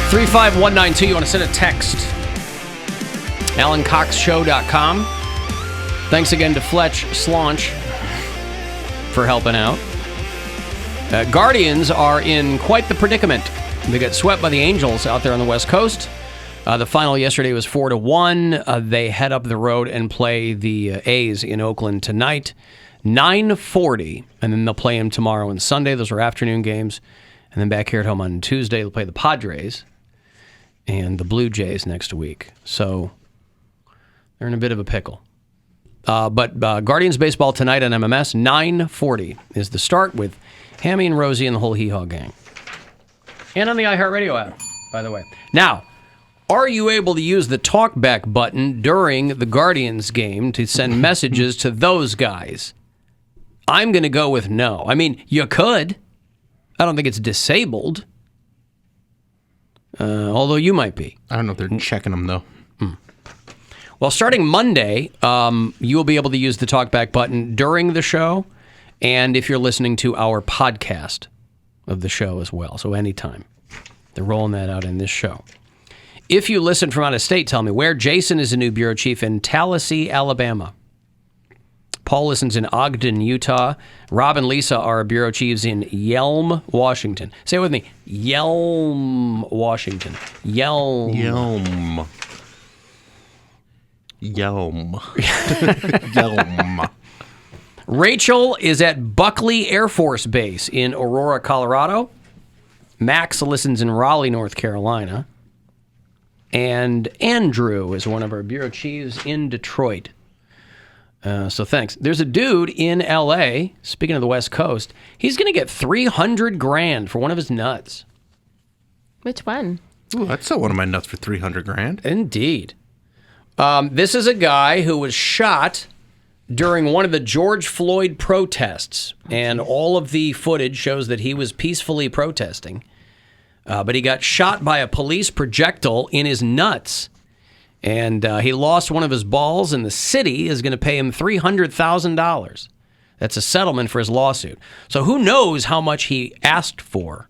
35192, you want to send a text. AlanCoxShow.com. Thanks again to Fletch Slaunch for helping out. Guardians are in quite the predicament. They got swept by the Angels out there on the West Coast. The final yesterday was 4-1. They head up the road and play the A's in Oakland tonight, 9:40, and then they'll play them tomorrow and Sunday. Those are afternoon games. And then back here at home on Tuesday, they'll play the Padres and the Blue Jays next week. So they're in a bit of a pickle. But Guardians baseball tonight on MMS, 9:40 is the start with Hammy and Rosie and the whole Hee Haw gang. And on the iHeartRadio app, by the way. Now, are you able to use the talkback button during the Guardians game to send messages to those guys? I'm going to go with no. I mean, you could. I don't think it's disabled. Although you might be. I don't know if they're checking them, though. Well, starting Monday, you will be able to use the talkback button during the show, and if you're listening to our podcast of the show as well, so anytime. They're rolling that out in this show. If you listen from out of state, tell me where. Jason is a new bureau chief in Tallahassee, Alabama. Paul listens in Ogden, Utah. Rob and Lisa are bureau chiefs in Yelm, Washington. Say it with me. Yelm, Washington. Yelm. Yelm. Yelm. Yelm. Rachel is at Buckley Air Force Base in Aurora, Colorado. Max listens in Raleigh, North Carolina. And Andrew is one of our bureau chiefs in Detroit. So thanks. There's a dude in L.A., speaking of the West Coast, he's going to get $300,000 for one of his nuts. Which one? Ooh, I'd sell one of my nuts for $300,000. Indeed. This is a guy who was shot during one of the George Floyd protests, and all of the footage shows that he was peacefully protesting, but he got shot by a police projectile in his nuts, and he lost one of his balls, and the city is going to pay him $300,000. That's a settlement for his lawsuit. So who knows how much he asked for?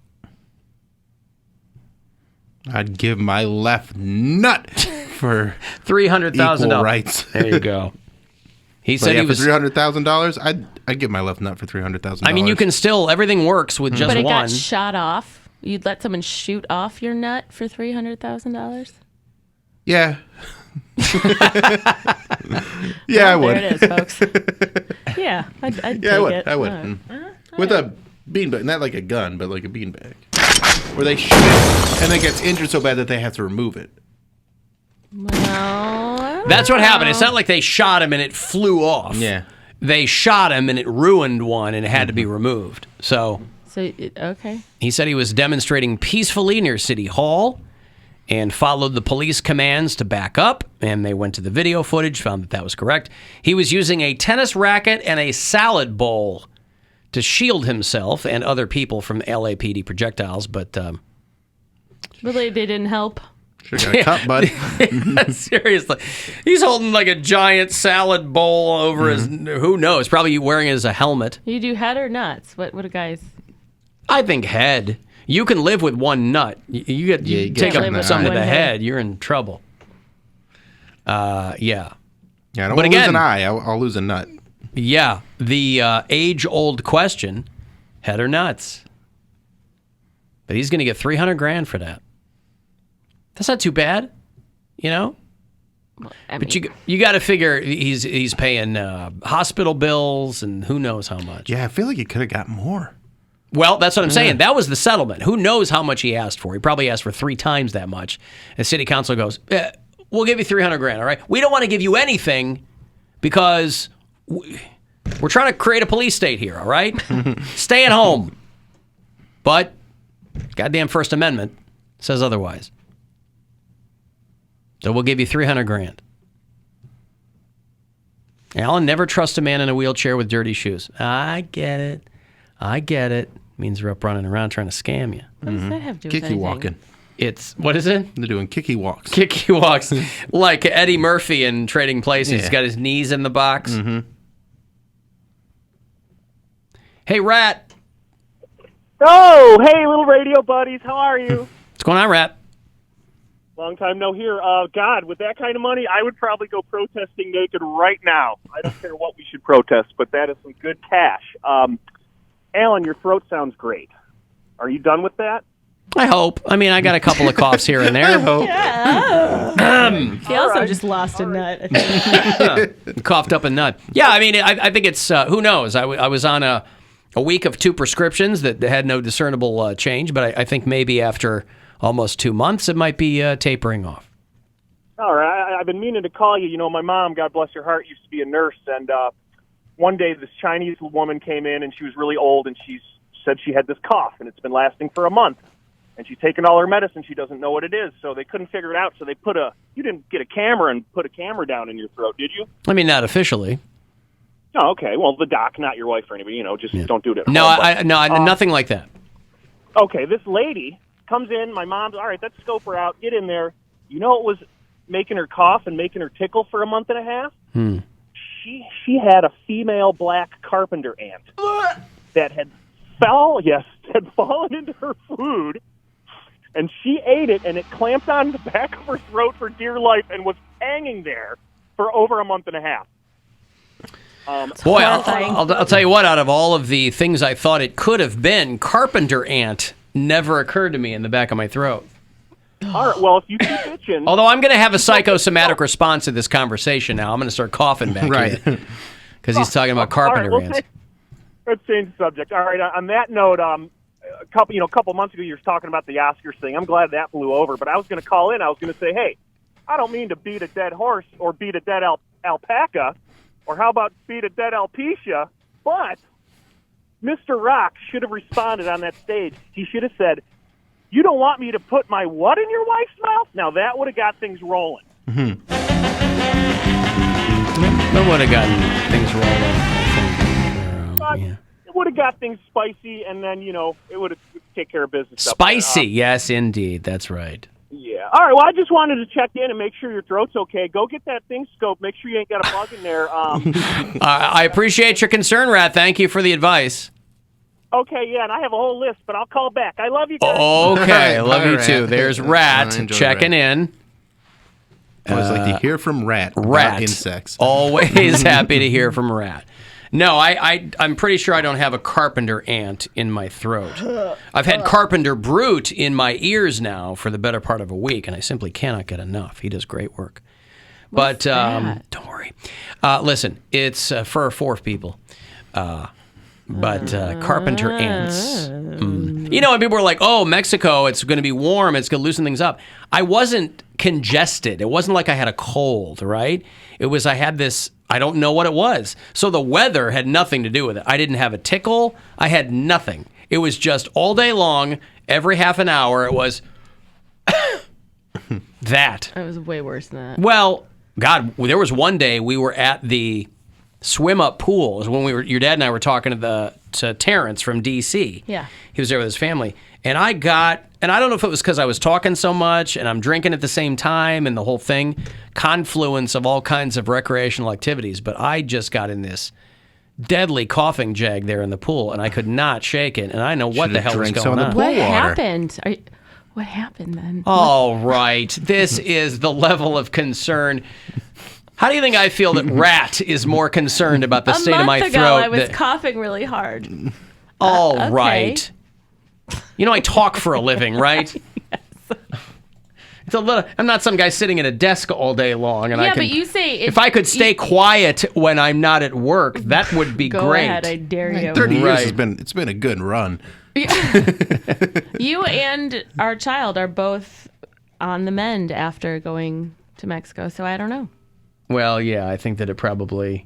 I'd give my left nut for $300,000. Equal rights. There you go. He said he was for $300,000. I'd give my left nut for $300,000. I mean, you can still, everything works with just but it one. got shot off. You'd let someone shoot off your nut for $300,000? Yeah. Yeah, I would. There it is, folks. Yeah, I'd take Yeah, I would. it. I would. All right. With a beanbag, not like a gun, but like a beanbag. Where they shoot it, and it gets injured so bad that they have to remove it. Well, That's what happened. It's not like they shot him and it flew off. Yeah. They shot him and it ruined one and it had to be removed. So okay. he said he was demonstrating peacefully near City Hall and followed the police commands to back up, and they went to the video footage, found that was correct. He was using a tennis racket and a salad bowl to shield himself and other people from LAPD projectiles, but Really, they didn't help? Sure got a cut, bud. seriously. He's holding like a giant salad bowl over his, who knows, probably wearing it as a helmet. You do head or nuts? What do guys... I think head. You can live with one nut. You take up some to the head, you're in trouble. Yeah. Yeah, I don't want to lose an eye. I'll lose a nut. Yeah, the age-old question, head or nuts? But he's going to get $300,000 for that. That's not too bad, you know? Well, but you got to figure he's paying hospital bills and who knows how much. Yeah, I feel like he could have got more. Well, that's what I'm saying. That was the settlement. Who knows how much he asked for? He probably asked for 3 times that much. And city council goes, we'll give you $300,000, all right? We don't want to give you anything because we're trying to create a police state here, all right? Stay at home. But goddamn First Amendment says otherwise. So we'll give you $300,000. Alan, never trust a man in a wheelchair with dirty shoes. I get it. Means they're up running around trying to scam you. What does that have to do with Kicky anything? walking. What is it? They're doing kicky walks. Kicky walks. Like Eddie Murphy in Trading Places. Yeah. He's got his knees in the box. Mm-hmm. Hey, Rat. Oh, hey, little radio buddies. How are you? What's going on, Rat? Long time no hear. God, with that kind of money, I would probably go protesting naked right now. I don't care what we should protest, but that is some good cash. Alan, your throat sounds great. Are you done with that? I hope. I mean, I got a couple of coughs here and there. I hope. He also just lost a nut. Coughed up a nut. Yeah, I mean, I think it's, who knows? I was on a week of 2 prescriptions that had no discernible change, but I think maybe after almost 2 months, it might be tapering off. All right. I've been meaning to call you. You know, my mom, God bless her heart, used to be a nurse, and one day this Chinese woman came in, and she was really old, and she said she had this cough, and it's been lasting for a month. And she's taken all her medicine. She doesn't know what it is, so they couldn't figure it out. So they you didn't get a camera and put a camera down in your throat, did you? I mean, not officially. Oh, okay. Well, the doc, not your wife or anybody, just don't do it at home. No, nothing like that. Okay, this lady comes in. My mom's, all right, let's scope her out. Get in there. You know what was making her cough and making her tickle for a month and a half? She had a female black carpenter ant that had fallen into her food. And she ate it, and it clamped on the back of her throat for dear life and was hanging there for over a month and a half. Boy, I'll tell you what, out of all of the things I thought it could have been, carpenter ant never occurred to me in the back of my throat. All right, well, if you keep itching... Although I'm going to have a psychosomatic response to this converation now. I'm going to start coughing back here. Because he's talking about carpenter ants. Let's change the subject. All right, on that note... A couple months ago, you were talking about the Oscars thing. I'm glad that blew over, but I was going to call in. I was going to say, hey, I don't mean to beat a dead horse or beat a dead alpaca, or how about beat a dead alopecia, but Mr. Rock should have responded on that stage. He should have said, you don't want me to put my what in your wife's mouth? Now, that would have got things rolling. That would have gotten things rolling, I think. It would have got things spicy, and then, it would have take care of business. Spicy, yes, indeed. That's right. Yeah. All right, well, I just wanted to check in and make sure your throat's okay. Go get that thing scoped. Make sure you ain't got a bug in there. I appreciate your concern, Rat. Thank you for the advice. Okay, yeah, and I have a whole list, but I'll call back. I love you guys. Okay, I love you too. There's Rat checking in. I always like to hear from Rat about insects. Always happy to hear from Rat. No, I'm pretty sure I don't have a carpenter ant in my throat. I've had carpenter brute in my ears now for the better part of a week, and I simply cannot get enough. He does great work. What's but that? Don't worry. Listen, it's for 4 people. But carpenter ants. And people were like, oh, Mexico, it's going to be warm. It's going to loosen things up. I wasn't congested. It wasn't like I had a cold, right? It was I had this, I don't know what it was. So the weather had nothing to do with it. I didn't have a tickle. I had nothing. It was just all day long, every half an hour, it was that. It was way worse than that. Well, God, there was one day we were at the swim-up pool. It was when your dad and I were talking to Terrence from D.C. Yeah. He was there with his family. And I don't know if it was because I was talking so much and I'm drinking at the same time and the whole thing, confluence of all kinds of recreational activities, but I just got in this deadly coughing jag there in the pool, and I could not shake it, and I know what the hell was going on. What happened? What happened then? All right. This is the level of concern. How do you think I feel that Rat is more concerned about the state of my throat? A month ago, I was coughing really hard. All right. I talk for a living, right? Yes. It's a little. I'm not some guy sitting at a desk all day long, and but you say if I could stay quiet when I'm not at work, that would be go great. Ahead, I dare you. 30 years it's been a good run. You and our child are both on the mend after going to Mexico, so I don't know. Well, yeah, I think that it probably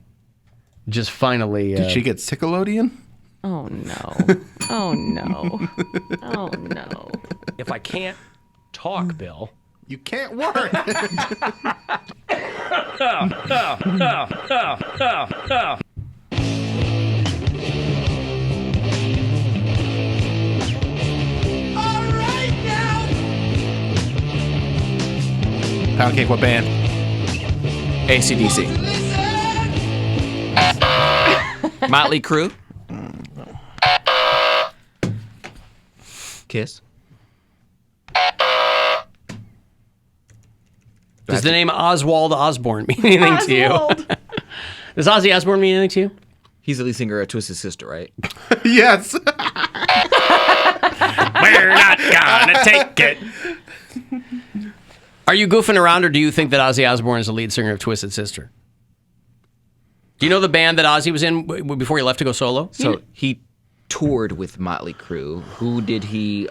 just finally. Did she get Nickelodeon? Oh no! Oh no! Oh no! If I can't talk, Bill. You can't work. Poundcake, what band? AC/DC. Motley Crue. Kiss. Does the name Oswald Osborne mean anything to you? Oswald. Does Ozzy Osbourne mean anything to you? He's the lead singer of Twisted Sister, right? Yes. We're not gonna take it. Are you goofing around, or do you think that Ozzy Osbourne is the lead singer of Twisted Sister? Do you know the band that Ozzy was in before he left to go solo? So he toured with Motley Crue. Who did he?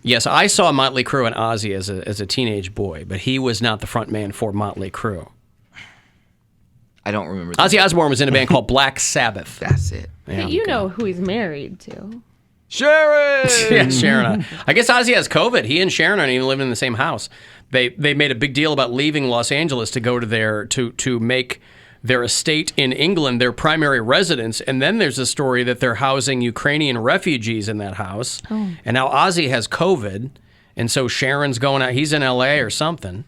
Yes, I saw Motley Crue and Ozzy as a teenage boy, but he was not the front man for Motley Crue. I don't remember. Ozzy Osbourne was in a band called Black Sabbath. That's it. But you know who he's married to. Sharon. Yeah, Sharon. I guess Ozzy has COVID. He and Sharon aren't even living in the same house. They made a big deal about leaving Los Angeles to go to to make their estate in England their primary residence. And then there's a story that they're housing Ukrainian refugees in that house. Oh. And now Ozzy has COVID, and so Sharon's going out. He's in L.A. or something.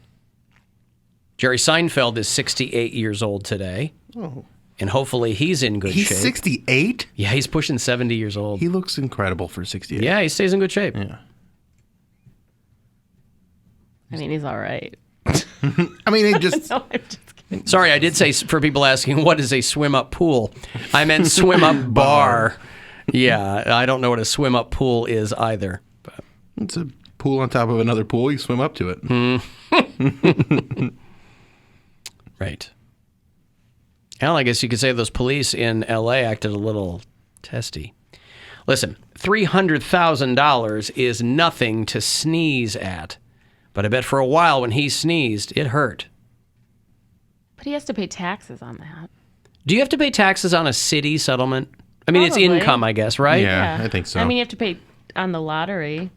Jerry Seinfeld is 68 years old today. Oh. And hopefully he's in good shape. He's 68? Yeah, he's pushing 70 years old. He looks incredible for 68. Yeah, he stays in good shape. Yeah. I mean, he's all right. I mean, it just... No, I'm just kidding. Sorry, I did say, for people asking, what is a swim-up pool? I meant swim-up bar. Yeah, I don't know what a swim-up pool is either. But. It's a pool on top of another pool. You swim up to it. Right. Al, I guess you could say those police in L.A. acted a little testy. Listen, $300,000 is nothing to sneeze at. But I bet for a while when he sneezed, it hurt. But he has to pay taxes on that. Do you have to pay taxes on a city settlement? I mean, Probably. it's income, I guess, right? Yeah, I think so. I mean, you have to pay on the lottery.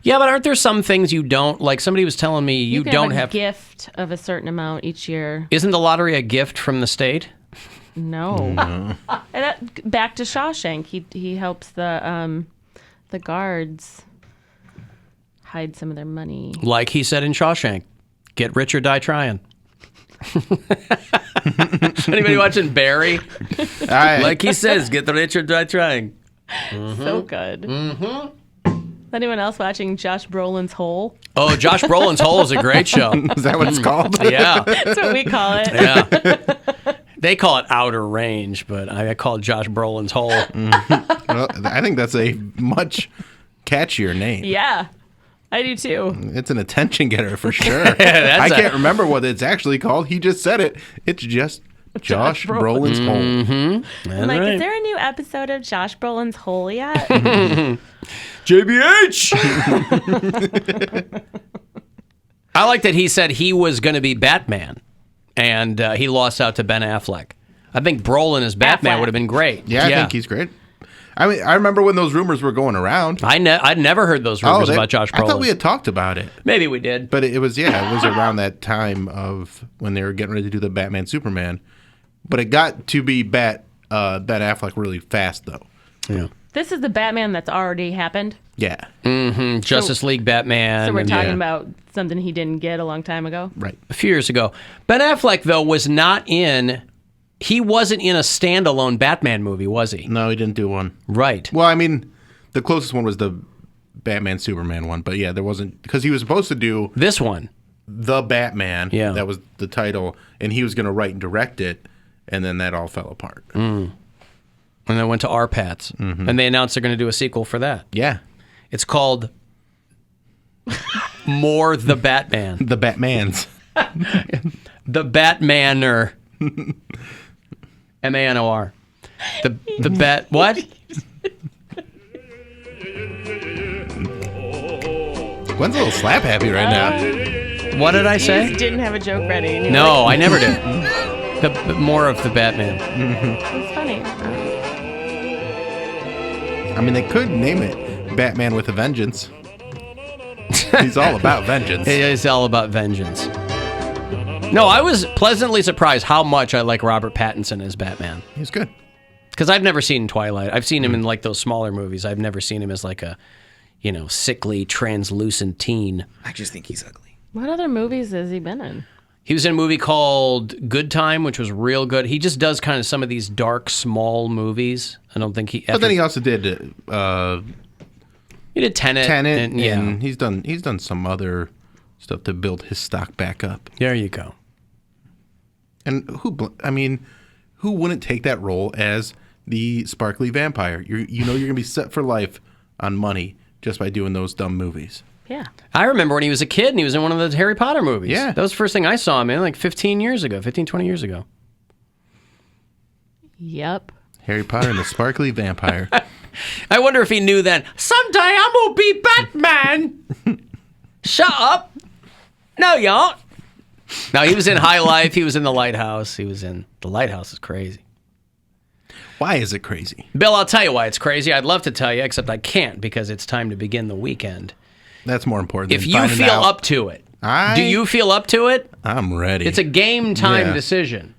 Yeah, but aren't there some things you don't, like somebody was telling me you can don't have have. a gift of a certain amount each year. Isn't the lottery a gift from the state? No. And back to Shawshank. He helps the guards hide some of their money. Like he said in Shawshank, get rich or die trying. Anybody watching Barry? Like he says, get the rich or die trying. Mm-hmm. So good. Mm-hmm. Anyone else watching Josh Brolin's Hole? Oh, Josh Brolin's Hole is a great show. Is that what it's called? Yeah. That's what we call it. Yeah. They call it Outer Range, but I call it Josh Brolin's Hole. Well, I think that's a much catchier name. Yeah, I do too. It's an attention getter for sure. That's I can't remember what it's actually called. He just said it. It's just Josh Brolin's Hole. Mm-hmm. I'm like, is there a new episode of Josh Brolin's Hole yet? JBH! I like that he said he was going to be Batman, and he lost out to Ben Affleck. I think Brolin as Batman Affleck. would have been great. Yeah, I think he's great. I mean, I remember when those rumors were going around. I'd never heard those rumors about Josh Brolin. I thought we had talked about it. Maybe we did. But it was around that time of when they were getting ready to do the Batman Superman. But it got to be Ben Affleck really fast, though. Yeah. This is the Batman that's already happened. Yeah. Mm-hmm. Justice League Batman. So we're talking yeah. about something he didn't get a long time ago. Right. A few years ago. Ben Affleck, though, wasn't in a standalone Batman movie, was he? No, he didn't do one. Right. Well, I mean, the closest one was the Batman Superman one. But yeah, there wasn't, because he was supposed to do This one. The Batman. Yeah. That was the title. And he was going to write and direct it. And then that all fell apart. And then went to RPATs. Mm-hmm. And they announced they're going to do a sequel for that. Yeah. It's called More the Batman. The Batmans. The Batmaner. MANOR. The Bat. What? Gwen's a little slap happy right now. What did I You say? just didn't have a joke ready. And you're No, like, I never did. More of the Batman. it's funny. I mean, they could name it Batman with a Vengeance. He's all about vengeance. It is all about vengeance. No, I was pleasantly surprised how much I like Robert Pattinson as Batman. He's good. Because I've never seen Twilight. I've seen him in like those smaller movies. I've never seen him as like a, sickly, translucent teen. I just think he's ugly. What other movies has he been in? He was in a movie called Good Time, which was real good. He just does kind of some of these dark, small movies. I don't think he. But then he also did he did Tenet. Tenet, and, yeah. and he's done some other stuff to build his stock back up. There you go. And who wouldn't take that role as the sparkly vampire? You're going to be set for life on money just by doing those dumb movies. Yeah. I remember when he was a kid and he was in one of the Harry Potter movies. Yeah. That was the first thing I saw him in, like 15, 20 years ago. Yep. Harry Potter and the sparkly vampire. I wonder if he knew then, someday I'm going to be Batman. Shut up. No, you aren't. No, he was in High Life. He was in The Lighthouse. The Lighthouse is crazy. Why is it crazy? Bill, I'll tell you why it's crazy. I'd love to tell you, except I can't because it's time to begin the weekend. That's more important. If you feel up to it, do you feel up to it? I'm ready. It's a game time decision.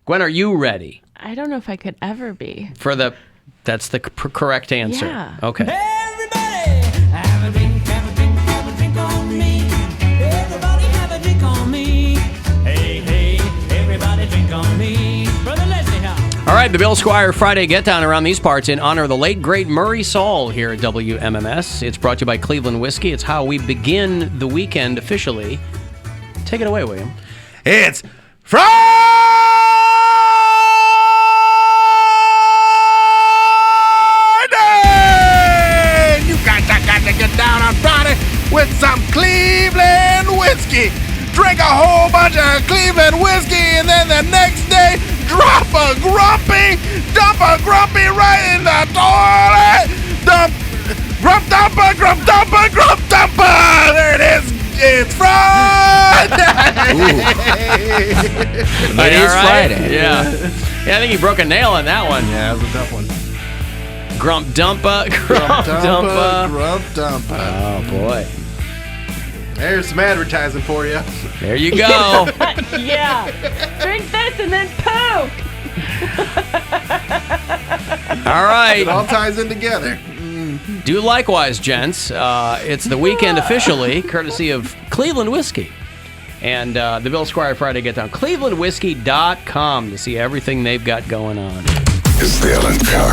Gwen, are you ready? I don't know if I could ever be. That's the correct answer. Yeah. Okay. Everybody have a drink on me. Everybody have a drink on me. Hey, everybody drink on me. Brother Leslie, how? All right, the Bill Squire Friday Get Down around these parts in honor of the late, great Murray Saul here at WMMS. It's brought to you by Cleveland Whiskey. It's how we begin the weekend officially. Take it away, William. It's Friday! You got to get down on Friday with some Cleveland whiskey. Drink a whole bunch of Cleveland whiskey, and then the next day, drop a Grumpy, dump a Grumpy right in the toilet. Grump Dumpah, Grump Dumpah, Grump Dumpah. There it is. It's Friday. It is Friday. Yeah. Yeah, I think he broke a nail on that one. Yeah, that was a tough one. Grump Dumpah, Grump Dumpah. Grump Dumpah. Oh, boy. There's some advertising for you. There you go. Yeah. Drink this and then poo. All right. It all ties in together. Do likewise, gents. It's the weekend officially, courtesy of Cleveland Whiskey. And the Bill Squire Friday Get Down. ClevelandWhiskey.com to see everything they've got going on. It's the Alan Cox